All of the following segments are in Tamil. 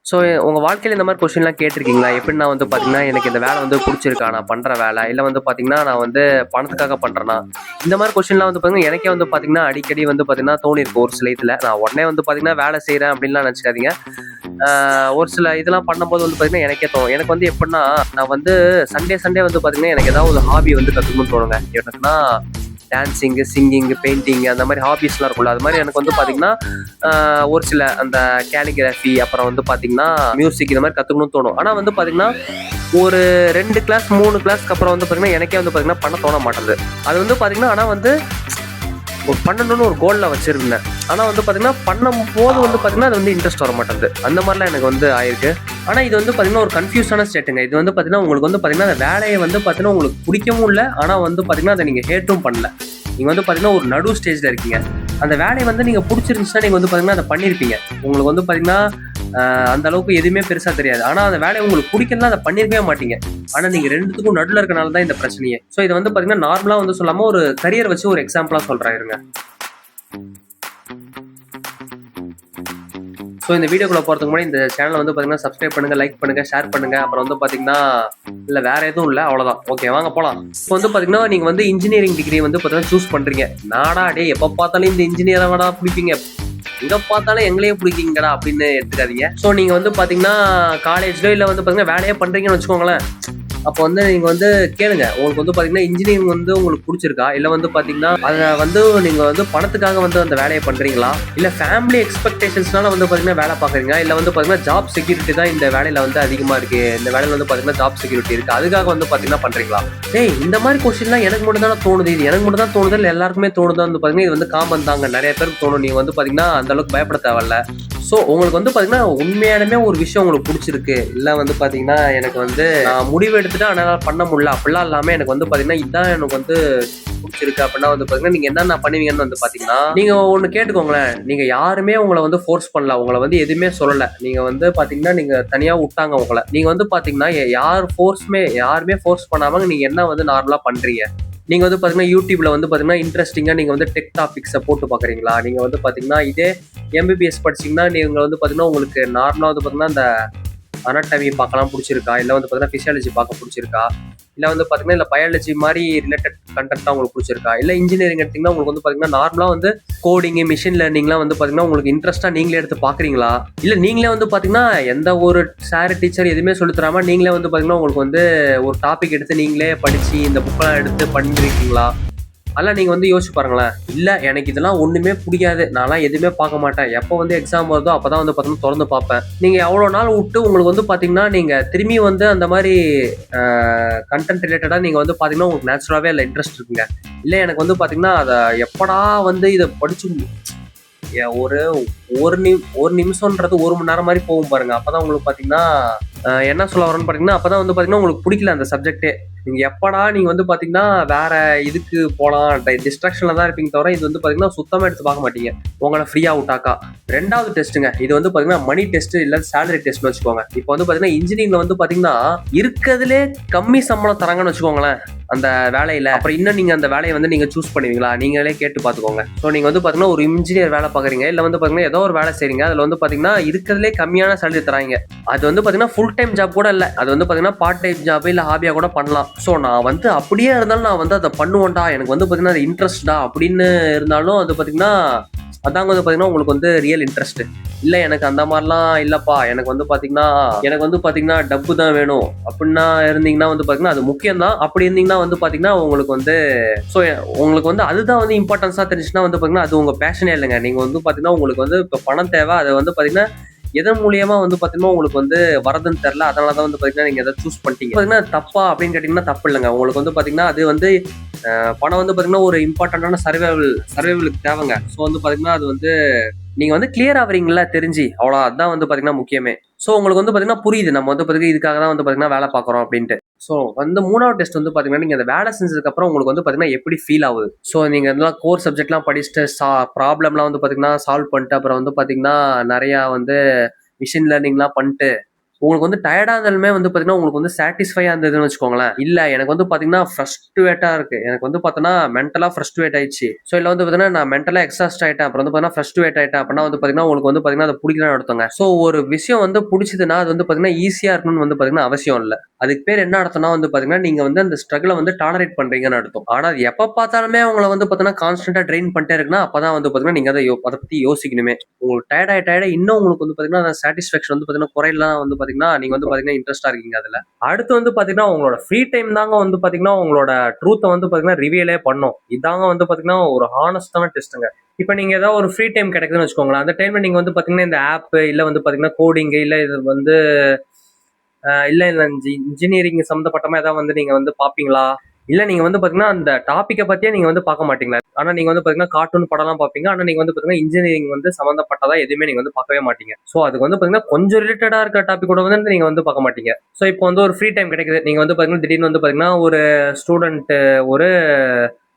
ஸோ உங்கள் வாழ்க்கையில் இந்த மாதிரி கொஸ்டின்லாம் கேட்டிருக்கீங்களா? எப்படின்னா வந்து பார்த்தீங்கன்னா, எனக்கு இந்த வேலை வந்து பிடிச்சிருக்கா, நான் பண்ணுற வேலை, இல்லை வந்து பார்த்தீங்கன்னா நான் வந்து பணத்துக்காக பண்ணுறேன்னா, இந்த மாதிரி கொஸ்டின்லாம் வந்து பார்த்தீங்கன்னா எனக்கே வந்து பார்த்தீங்கன்னா அடிக்கடி வந்து பார்த்தீங்கன்னா தோணிருக்கு ஒரு சில இதில். நான் உடனே வந்து பார்த்தீங்கன்னா வேலை செய்கிறேன் அப்படின்லாம் நினச்சிக்காதீங்க. ஒரு சில இதெல்லாம் பண்ணும்போது வந்து பார்த்தீங்கன்னா எனக்கே தோணும். எனக்கு வந்து எப்படின்னா, நான் வந்து சண்டே வந்து பார்த்தீங்கன்னா எனக்கு ஏதாவது ஒரு ஹாபி வந்து கற்றுக்கணும்னு தோணுங்க. எனக்குன்னா டான்ஸிங்கு, சிங்கிங்கு, பெயிண்டிங்கு அந்த மாதிரி ஹாபீஸ்லாம் இருக்கும்ல. அது மாதிரி எனக்கு வந்து பார்த்தீங்கன்னா ஒரு சில அந்த கேலிகிராஃபி, அப்புறம் வந்து பார்த்தீங்கன்னா மியூசிக் இந்த மாதிரி கற்றுக்கணும்னு தோணும். ஆனால் வந்து பார்த்தீங்கன்னா ஒரு 2 கிளாஸ் 3 கிளாஸ்க்கு அப்புறம் வந்து பார்த்தீங்கன்னா எனக்கே வந்து பார்த்தீங்கன்னா பண்ண தோண மாட்டேங்குது. அது வந்து பார்த்தீங்கன்னா ஆனால் வந்து ஒரு பண்ணணும்னு ஒரு கோலில் வச்சுருந்தேன். ஆனால் வந்து பார்த்தீங்கன்னா பண்ணும்போது வந்து பார்த்தீங்கன்னா அது வந்து இன்ட்ரெஸ்ட் வர மாட்டேங்குது. அந்த மாதிரிலாம் எனக்கு வந்து ஆயிருக்கு. ஆனால் இது வந்து பார்த்தீங்கன்னா ஒரு கன்ஃபியூஸான ஸ்டேட்டுங்க. இது வந்து பார்த்தீங்கன்னா உங்களுக்கு வந்து பார்த்தீங்கன்னா அந்த வேலையை வந்து பார்த்தீங்கன்னா உங்களுக்கு பிடிக்கவும் இல்லை, ஆனால் வந்து பார்த்தீங்கன்னா அதை நீங்கள் ஹேட்டும் பண்ணல. நீங்கள் வந்து பார்த்தீங்கன்னா ஒரு நடு ஸ்டேஜில் இருக்கீங்க. அந்த வேலையை வந்து நீங்கள் பிடிச்சிருந்துச்சுன்னா நீங்கள் வந்து பார்த்தீங்கன்னா அதை பண்ணியிருப்பீங்க. உங்களுக்கு வந்து பார்த்தீங்கன்னா அந்த அளவுக்கு எதுவுமே பெருசாக தெரியாது. ஆனால் அந்த வேலையை உங்களுக்கு பிடிக்கலன்னா அதை பண்ணியிருக்கவே மாட்டீங்க. ஆனால் நீங்கள் ரெண்டுத்துக்கும் நடுவில் இருக்கனால தான் இந்த பிரச்சனையே. ஸோ இதை வந்து பார்த்தீங்கன்னா நார்மலாக வந்து சொல்லாமல் ஒரு கரியர் வச்சு ஒரு எக்ஸாம்பிளாக சொல்கிறேன் இருங்க. ஸோ இந்த வீடியோக்குள்ள போகிறதுக்கு முன்னாடி இந்த சேனலை வந்து பார்த்தீங்கன்னா சப்ஸ்கிரைப் பண்ணுங்கள், லைக் பண்ணுங்கள், ஷேர் பண்ணுங்கள். அப்புறம் வந்து பார்த்தீங்கன்னா இல்லை வேறு எதுவும் இல்லை, அவ்வளோதான். ஓகே, வாங்க போகலாம். இப்போ வந்து பார்த்தீங்கன்னா நீங்கள் வந்து இன்ஜினியரிங் டிகிரி வந்து பார்த்தீங்கன்னா சூஸ் பண்ணுறீங்க. நாடா டே எப்போ பார்த்தாலும் இந்த இன்ஜினியரை வேணா பிடிப்பீங்க, எங்கே பார்த்தாலும் எங்களையே பிடிக்கிங்கடா அப்படின்னு எடுத்துக்காதீங்க. ஸோ நீங்கள் வந்து பார்த்தீங்கன்னா காலேஜ்லோ இல்லை வந்து பார்த்தீங்கன்னா வேலையே பண்ணுறீங்கன்னு வச்சுக்கோங்களேன். அப்போ வந்து நீங்கள் வந்து கேளுங்க, உங்களுக்கு வந்து பார்த்தீங்கன்னா இன்ஜினியரிங் வந்து உங்களுக்கு பிடிச்சிருக்கா, இல்லை வந்து பார்த்தீங்கன்னா அதை வந்து நீங்கள் வந்து பணத்துக்காக வந்து அந்த வேலையை பண்ணுறீங்களா, இல்லை ஃபேமிலி எக்ஸ்பெக்டேஷன்ஸ்னால வந்து பார்த்தீங்கன்னா வேலை பார்க்குறீங்களா, இல்லை வந்து பார்த்தீங்கன்னா ஜாப் செக்யூரிட்டி தான் இந்த வேலையில் வந்து அதிகமாக இருக்குது, இந்த வேலையில் வந்து பார்த்தீங்கன்னா ஜாப் செக்யூரிட்டி இருக்குது, அதுக்காக வந்து பார்த்தீங்கன்னா பண்ணுறீங்களா? இந்த மாதிரி கொஸ்டின்லாம் எனக்கு மட்டும் தானே தோணுது. இது எனக்கு மட்டும் தான் தோணுது, இல்லை எல்லாருக்குமே தோணுது வந்து பார்த்தீங்கன்னா இது வந்து காமன் தாங்க, நிறைய பேருக்கு தோணும். நீங்கள் வந்து பார்த்தீங்கன்னா அந்த அளவுக்கு பயப்பட தேவையில்ல. ஸோ உங்களுக்கு வந்து பார்த்தீங்கன்னா உண்மையானமே ஒரு விஷயம் உங்களுக்கு பிடிச்சிருக்கு, இல்லை வந்து பார்த்தீங்கன்னா எனக்கு வந்து நான் முடிவு எடுத்துட்டு ஆனால் பண்ண முடியல அப்படிலாம் இல்லாமல் எனக்கு வந்து பார்த்தீங்கன்னா இதுதான் எனக்கு வந்து பிடிச்சிருக்கு அப்படின்னா வந்து பார்த்தீங்கன்னா நீங்கள் என்னென்ன பண்ணுவீங்கன்னு வந்து பார்த்தீங்கன்னா நீங்கள் ஒன்று கேட்டுக்கோங்களேன். நீங்கள் யாருமே உங்களை வந்து ஃபோர்ஸ் பண்ணல, உங்களை வந்து எதுவுமே சொல்லலை. நீங்கள் வந்து பார்த்தீங்கன்னா நீங்கள் தனியாக விட்டாங்க உங்களை. நீங்கள் வந்து பார்த்தீங்கன்னா யாருமே ஃபோர்ஸ் பண்ணாமல் நீங்கள் என்ன வந்து நார்மலாக பண்ணுறீங்க. நீங்கள் வந்து பார்த்தீங்கன்னா யூடியூப்ல வந்து பார்த்தீங்கன்னா இன்ட்ரெஸ்டிங்காக நீங்கள் வந்து டெக் டாபிக்ஸை போட்டு பார்க்குறீங்களா? நீங்கள் வந்து பார்த்தீங்கன்னா இதே எம்பிபிஎஸ் படிச்சிங்கன்னா நீங்கள் வந்து பார்த்தீங்கன்னா உங்களுக்கு நார்மலாக வந்து பார்த்தீங்கன்னா இந்த அனாட்டமி பார்க்கலாம் பிடிச்சிருக்கா, இல்லை வந்து பார்த்தீங்கன்னா ஃபிசியாலஜி பார்க்க பிடிச்சிருக்கா, இல்லை வந்து பார்த்தீங்கன்னா இல்லை பயாலஜி மாதிரி ரிலேட்டட் கண்டென்ட்டாக உங்களுக்கு பிடிச்சிருக்கா, இல்லை இன்ஜினியரிங் எடுத்திங்கன்னா உங்களுக்கு வந்து பார்த்தீங்கன்னா நார்மலாக வந்து கோடிங்கு, மிஷின் லேர்னிங்லாம் வந்து பார்த்தீங்கன்னா உங்களுக்கு இன்ட்ரெஸ்ட்டாக நீங்களே எடுத்து பார்க்குறீங்களா, இல்லை நீங்களே வந்து பார்த்தீங்கன்னா எந்த ஒரு சார் டீச்சர் எதுவுமே சொல்லித் தராம நீங்களே வந்து பார்த்தீங்கன்னா உங்களுக்கு வந்து ஒரு டாபிக் எடுத்து நீங்களே படித்து இந்த புக்கெல்லாம் எடுத்து பண்ணிருக்கீங்களா? அதெல்லாம் நீங்கள் வந்து யோசிச்சு பாருங்களேன். இல்லை எனக்கு இதெல்லாம் ஒன்றுமே பிடிக்காது, நான்லாம் எதுவுமே பார்க்க மாட்டேன், எப்போ வந்து எக்ஸாம் வருதோ அப்போ தான் வந்து பார்த்தீங்கன்னா திறந்து பார்ப்பேன். நீங்கள் எவ்வளோ நாள் விட்டு உங்களுக்கு வந்து பார்த்தீங்கன்னா நீங்கள் திரும்பி வந்து அந்த மாதிரி கண்டென்ட் ரிலேட்டடாக நீங்கள் வந்து பார்த்தீங்கன்னா உங்களுக்கு நேச்சுரலாகவே அதில் இன்ட்ரெஸ்ட் இருக்குங்க. இல்லை எனக்கு வந்து பார்த்தீங்கன்னா அதை எப்படா வந்து இதை படிச்சு ஒரு ஒரு நிமிஷம்ன்றது 1 மணி நேரம் மாதிரி போகும் பாருங்க. அப்பதான் உங்களுக்கு பாத்தீங்கன்னா என்ன சொல்ல வரேன்னு பாத்தீங்கன்னா அப்பதான் வந்து பாத்தீங்கன்னா உங்களுக்கு பிடிக்கல அந்த சப்ஜெக்டே. நீங்க எப்படா நீங்க வந்து பாத்தீங்கன்னா வேற இதுக்கு போலாம் டிஸ்ட்ராக்ஷன்ல தான் இருப்பீங்க தவிர இது வந்து பாத்தீங்கன்னா சுத்தமா எடுத்து பார்க்க மாட்டீங்க உங்களை ஃப்ரீயா விட்டாக்கா. 2வது டெஸ்ட்டுங்க, இது வந்து பாத்தீங்கன்னா மணி டெஸ்ட் இல்ல சேலரி டெஸ்ட்னு வச்சுக்கோங்க. இப்போ வந்து பாத்தீங்கன்னா இன்ஜினியரிங்ல வந்து பாத்தீங்கன்னா இருக்கிறதுலே கம்மி சம்பளம் தராங்கன்னு வச்சுக்கோங்களேன் அந்த வேலையில. அப்புறம் இன்னும் நீங்க அந்த வேலையை வந்து நீங்க சூஸ் பண்ணுவீங்களா? நீங்களே கேட்டு பாத்துக்கோங்க. ஸோ நீங்க வந்து பாத்தீங்கன்னா ஒரு இன்ஜினியர் வேலை பாக்குறீங்க, இல்ல வந்து பாத்தீங்கன்னா ஏதோ ஒரு வேலை செய்றீங்க, அதுல வந்து பாத்தீங்கன்னா இருக்கிறதுலே கம்மியான சேலரி தராங்க. அது வந்து பாத்தீங்கன்னா ஃபுல் டைம் ஜாப் கூட இல்ல, அது வந்து பாத்தீங்கன்னா பார்ட் டைம் ஜாப் இல்ல ஹாபியா கூட பண்ணலாம். ஸோ நான் வந்து அப்படியே இருந்தாலும் நான் வந்து அதை பண்ணுவேன்டா, எனக்கு வந்து பாத்தீங்கன்னா அது இன்ட்ரெஸ்டா அப்படின்னு இருந்தாலும் அது பாத்தீங்கன்னா அதாங்க வந்து பாத்தீங்கன்னா உங்களுக்கு வந்து ரியல் இன்ட்ரெஸ்ட். இல்ல எனக்கு அந்த மாதிரிலாம் இல்லப்பா, எனக்கு வந்து பாத்தீங்கன்னா டப்பு தான் வேணும் அப்படின்னா இருந்தீங்கன்னா வந்து பாத்தீங்கன்னா அது முக்கியம் தான். அப்படி இருந்தீங்கன்னா வந்து பாத்தீங்கன்னா உங்களுக்கு வந்து ஸோ உங்களுக்கு வந்து அதுதான் வந்து இம்பார்ட்டன்ஸா தெரிஞ்சுன்னா வந்து பாத்தீங்கன்னா அது உங்க பேஷனே இல்லைங்க. நீங்க வந்து பாத்தீங்கன்னா உங்களுக்கு வந்து இப்போ பணம் தேவை, அதை வந்து பாத்தீங்கன்னா எதன் மூலியமா வந்து பாத்தீங்கன்னா உங்களுக்கு வந்து வரதுன்னு தெரியல, அதனாலதான் வந்து பாத்தீங்கன்னா நீங்க எதை சூஸ் பண்ணிட்டீங்க. பாத்தீங்கன்னா தப்பா அப்படின்னு கேட்டீங்கன்னா தப்பு இல்லைங்க. உங்களுக்கு வந்து பாத்தீங்கன்னா அது வந்து பணம் வந்து பாத்தீங்கன்னா ஒரு இம்பார்ட்டன்டான சர்வைவலுக்கு தேவைங்க. ஸோ வந்து பாத்தீங்கன்னா அது வந்து நீங்க வந்து கிளியர் ஆவறீங்களா தெரிஞ்சு அவ்வளோ, அதுதான் வந்து பாத்தீங்கன்னா முக்கியமே. ஸோ உங்களுக்கு வந்து பாத்தீங்கன்னா புரியுது நம்ம வந்து பாத்தீங்கன்னா இதுக்காக தான் வந்து பாத்தீங்கன்னா வேலை பார்க்குறோம் அப்படின்ட்டு. ஸோ வந்து 3வது டெஸ்ட் வந்து பாத்தீங்கன்னா நீங்க அந்த வேலை செஞ்சதுக்கு அப்புறம் உங்களுக்கு வந்து பாத்தீங்கன்னா எப்படி ஃபீல் ஆகுது. ஸோ நீங்க இதெல்லாம் கோர் சப்ஜெக்ட்லாம் படிச்சுட்டு ப்ராப்ளம்லாம் வந்து பாத்தீங்கன்னா சால்வ் பண்ணிட்டு அப்புறம் வந்து பாத்தீங்கன்னா நிறைய வந்து மிஷின் லேர்னிங்லாம் பண்ணிட்டு உங்களுக்கு வந்து டயர்டா இருந்தாலுமே வந்து பாத்தீங்கன்னா உங்களுக்கு வந்து சாட்டிஸ்ஃபையா இருந்ததுன்னு வச்சுக்கோங்களேன். இல்ல எனக்கு வந்து பாத்தீங்கன்னா ஃப்ரஸ்ட்ரேட்டா இருக்கு, எனக்கு வந்து பாத்தீங்கன்னா மென்டலா ஃப்ரஸ்ட்ரேட் ஆயிடுச்சு, ஸோ இல்ல வந்து பாத்தீங்கன்னா நான் மென்டலா எக்ஸாஸ்ட் ஆயிட்டேன், அப்புறம் வந்து பாத்தீங்கன்னா ஃப்ரஸ்ட்ரேட் ஆயிட்டேன் அப்படின்னா வந்து பாத்தீங்கன்னா உங்களுக்கு வந்து பாத்தீங்கன்னா அதை பிடிக்கலன்னு அர்த்தங்க. ஸோ ஒரு விஷயம் வந்து பிடிச்சதுன்னா அது வந்து பாத்தீங்கன்னா ஈஸியா இருக்கணும்னு வந்து பாத்தீங்கன்னா அவசியம் இல்லை. அதுக்கு பேர் என்ன அர்த்தம்னா வந்து பாத்தீங்கன்னா நீங்க வந்து அந்த ஸ்ட்ரகிளை வந்து டாலரேட் பண்றீங்கன்னு அர்த்தம். ஆனா அது எப்ப பார்த்தாலுமே உங்களை வந்து பாத்தீங்கன்னா கான்ஸ்டன்டா ட்ரெயின் பண்ணிட்டே இருக்குன்னா அப்பதான் வந்து பாத்தீங்கன்னா நீங்க அதை பத்தி யோசிக்கணுமே. உங்களுக்கு டயர்ட் இன்னும் உங்களுக்கு வந்து பாத்தீங்கன்னா சாட்டிஸ்ஃபேக்ஷன் வந்து பாத்தீங்கன்னா குறையலாம் வந்து பாத்தீங்கன்னா நீங்க வந்து பாத்தீங்கன்னா இன்ட்ரெஸ்டா இருக்கீங்க அதுல. அடுத்து வந்து பாத்தீங்கன்னா உங்களோட ஃப்ரீ டைம் தாங்க வந்து பாத்தீங்கன்னா உங்களோட ட்ரூத்தை வந்து பாத்தீங்கன்னா ரிவீலே பண்ணும். இதாங்க வந்து பாத்தீங்கன்னா ஒரு ஹானஸ்டான டெஸ்ட்டுங்க. இப்ப நீங்க ஏதாவது ஒரு ஃப்ரீ டைம் கிடைக்குதுன்னு வச்சுக்கோங்களேன், அந்த டைம்ல நீங்க வந்து பாத்தீங்கன்னா இந்த ஆப் இல்ல வந்து பாத்தீங்கன்னா கோடிங் இல்ல இது வந்து இல்ல இல்ல இன்ஜினியரிங் சம்பந்தப்பட்டமா ஏதாவது வந்து நீங்க வந்து பாப்பீங்களா? இல்ல நீங்க வந்து பாத்தீங்கன்னா அந்த டாபிக்கை பத்தியே நீங்க வந்து பார்க்க மாட்டீங்களா? ஆனா நீங்க வந்து பாத்தீங்கன்னா கார்ட்டூன் படம்லாம் பாப்பீங்க, ஆனா நீங்க வந்து பாத்தீங்கன்னா இன்ஜினியரிங் வந்து சம்பந்தப்பட்டதா எதுவுமே நீங்க வந்து பார்க்கவே மாட்டீங்க. சோ அதுக்கு வந்து பாத்தீங்கன்னா கொஞ்சம் ரிலேட்டடா இருக்கிற டாபிக் கூட வந்து நீங்க வந்து பார்க்க மாட்டீங்க. சோ இப்போ வந்து ஒரு ஃப்ரீ டைம் கிடைக்குது, நீங்க வந்து பாத்தீங்கன்னா திடீர்னு வந்து பாத்தீங்கன்னா ஒரு ஸ்டூடெண்ட் ஒரு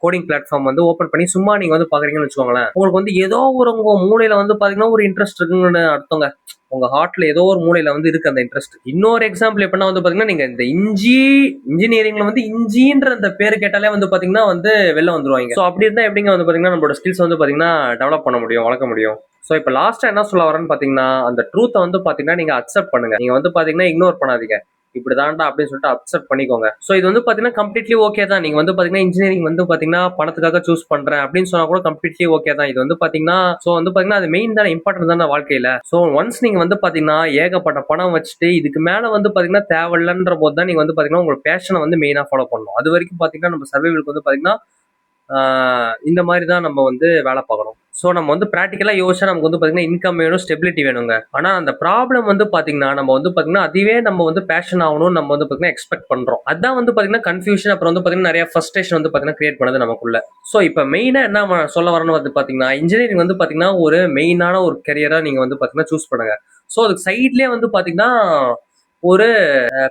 கோடிங் பிளாட்ஃபார்ம் வந்து ஓபன் பண்ணி சும்மா நீங்க வந்து பாக்குறீங்கன்னு வச்சுக்கோங்களேன், உங்களுக்கு வந்து ஏதோ ஒரு உங்க மூளையில வந்து பாத்தீங்கன்னா ஒரு இன்ட்ரெஸ்ட் இருக்குன்னு அர்த்தங்க. உங்க ஹார்ட்ல ஏதோ ஒரு மூலையில வந்து இருக்கு அந்த இன்ட்ரெஸ்ட். இன்னொரு எக்ஸாம்பிள் எப்படின்னா வந்து பாத்தீங்கன்னா நீங்க இந்த இன்ஜினியரிங்ல வந்து இஞ்சின்ற அந்த பேரு கேட்டாலே வந்து பாத்தீங்கன்னா வந்து வெளில வந்துருவாங்க. சோ அப்படி இருந்தா எப்படிங்க வந்து பாத்தீங்கன்னா நம்மளோட ஸ்கில்ஸ் வந்து பாத்தீங்கன்னா டெவலப் பண்ண முடியும், வளர்க்க முடியும். சோ இப்ப லாஸ்டா என்ன சொல்ல வரேன்னு பாத்தீங்கன்னா அந்த ட்ரூத்தை வந்து பாத்தீங்கன்னா நீங்க அக்செப்ட் பண்ணுங்க. நீங்க வந்து பாத்தீங்கன்னா இக்னோர் பண்ணாதீங்க. இப்படிதான்டா அப்படின்னு சொல்லிட்டு அக்செப்ட் பண்ணிக்கோங்க. சோ இது வந்து பாத்தீங்கன்னா கம்ப்ளீட்லி ஓகே தான். நீங்க வந்து பாத்தீங்கன்னா இன்ஜினியரிங் வந்து பாத்தீங்கன்னா பணத்துக்காக சூஸ் பண்றேன் அப்படின்னு சொன்னா கூட கம்ப்ளீட்லி ஓகே தான். இது வந்து பாத்தீங்கன்னா சோ வந்து பாத்தீங்கன்னா அது மெயின் தானே, இம்பார்ட்டன்ட் தானே வாழ்க்கையில. சோ ஒன்ஸ் நீங்க வந்து பாத்தீங்கன்னா ஏகப்பட்ட பணம் வச்சுட்டு இதுக்கு மேல வந்து பாத்தீங்கன்னா தேவையில்லைன்ற போது தான் நீங்க வந்து பாத்தீங்கன்னா உங்க பேஷனை வந்து மெயினா ஃபாலோ பண்ணணும். அது வரைக்கும் பாத்தீங்கன்னா நம்ம சர்வைவலுக்கு வந்து பாத்தீங்கன்னா இந்த மாதிரி தான் நம்ம வந்து வேலை பார்க்கணும். ஸோ நம்ம வந்து ப்ராக்டிக்கலாக யோசிச்சா நமக்கு வந்து பார்த்தீங்கன்னா இன்கம் வேணும், ஸ்டெபிலிட்டி வேணுங்க. ஆனால் அந்த ப்ராப்ளம் வந்து பார்த்தீங்கன்னா நம்ம வந்து பார்த்தீங்கன்னா அதுவே நம்ம வந்து பேஷன் ஆகணும்னு நம்ம வந்து பார்த்தீங்கன்னா எக்ஸ்பெக்ட் பண்ணுறோம். அதான் வந்து பார்த்தீங்கன்னா கன்ஃபியூஷன், அப்புறம் வந்து பார்த்தீங்கன்னா நிறைய ஃப்ரஸ்ட்ரேஷன் வந்து பார்த்தீங்கன்னா கிரியேட் பண்ணுது நமக்குள்ள. ஸோ இப்போ மெயினாக என்ன சொல்ல வரணும் வந்து பார்த்தீங்கன்னா இன்ஜினியரிங் வந்து பார்த்தீங்கன்னா ஒரு மெயினான ஒரு கரியராக நீங்கள் வந்து பார்த்தீங்கன்னா சூஸ் பண்ணுங்க. ஸோ அதுக்கு சைட்லேயே வந்து பார்த்தீங்கன்னா ஒரு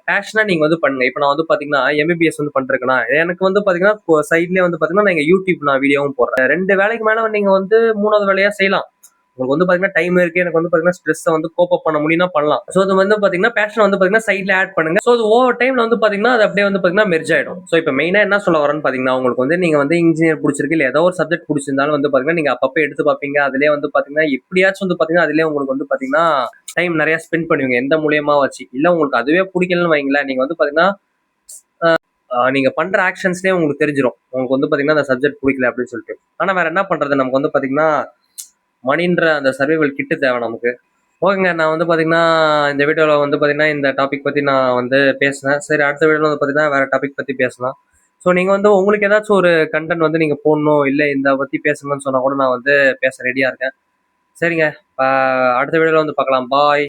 பேஷனா நீங்க வந்து பண்ணுங்க. இப்ப நான் வந்து பாத்தீங்கன்னா எம்பிபிஎஸ் வந்து பண்றேன்னா எனக்கு வந்து பாத்தீங்கன்னா சைட்லயே வந்து பாத்தீங்கன்னா நான் யூடியூப் நான் வீடியோவும் போடுறேன். 2 வேலைக்கு மேல நீங்க வந்து 3வது வேலையா செய்யலாம். உங்களுக்கு வந்து பாத்தீங்கன்னா டைம் இருக்கு, எனக்கு வந்து பாத்தீங்கன்னா ஸ்ட்ரெஸ் வந்து கோப் அப் பண்ண முடியும்னா பண்ணலாம். சோ அது வந்து பாத்தீங்கன்னா பேஷன் வந்து பாத்தீங்கன்னா சைட்ல ஆட் பண்ணுங்க. சோ அது ஓவர் டைம்ல வந்து பாத்தீங்கன்னா அது அப்படியே வந்து பாத்தீங்கன்னா மெர்ஜ் ஆயிடும். சோ இப்ப மெயினா என்ன சொல்ல வரேன்னு பாத்தீங்கன்னா உங்களுக்கு வந்து நீங்க வந்து இன்ஜினியர் பிடிச்சிருக்கு இல்ல ஏதோ ஒரு சப்ஜெக்ட் பிடிச்சிருந்தாலும் வந்து பாத்தீங்கன்னா நீங்க அப்பப்ப எடுத்து பாப்பீங்க. அதுலயே வந்து பாத்தீங்கன்னா எப்படியாச்சும் வந்து பாத்தீங்கன்னா அதுலயே உங்களுக்கு வந்து பாத்தீங்கன்னா டைம் நிறைய ஸ்பெண்ட் பண்ணுவீங்க எந்த மூலியமா வச்சு. இல்ல உங்களுக்கு அதுவே பிடிக்கலன்னு வைங்களேன், நீங்க வந்து பாத்தீங்கன்னா நீங்க பண்ற ஆக்ஷன்ஸ்லயே உங்களுக்கு தெரிஞ்சிடும் உங்களுக்கு வந்து பாத்தீங்கன்னா அந்த சப்ஜெக்ட் பிடிக்கல அப்படின்னு சொல்லிட்டு. ஆனா வேற என்ன பண்றது, நமக்கு வந்து பாத்தீங்கன்னா மணின்ற அந்த சர்வைவல் கிட்டு தேவை நமக்கு. ஓகேங்க, நான் வந்து பாத்தீங்கன்னா இந்த வீடியோவில் வந்து பாத்தீங்கன்னா இந்த டாபிக் பத்தி நான் வந்து பேசுனேன். சரி, அடுத்த வீடியோவில் வந்து பாத்தீங்கன்னா வேற டாபிக் பத்தி பேசலாம். ஸோ நீங்க வந்து உங்களுக்கு ஏதாச்சும் ஒரு கண்டென்ட் வந்து நீங்க போடணும் இல்லை இந்த பத்தி பேசணும்னு சொன்னா கூட நான் வந்து பேச ரெடியா இருக்கேன். சரிங்க, அடுத்த வீடியோவில் வந்து பார்க்கலாம். பாய்.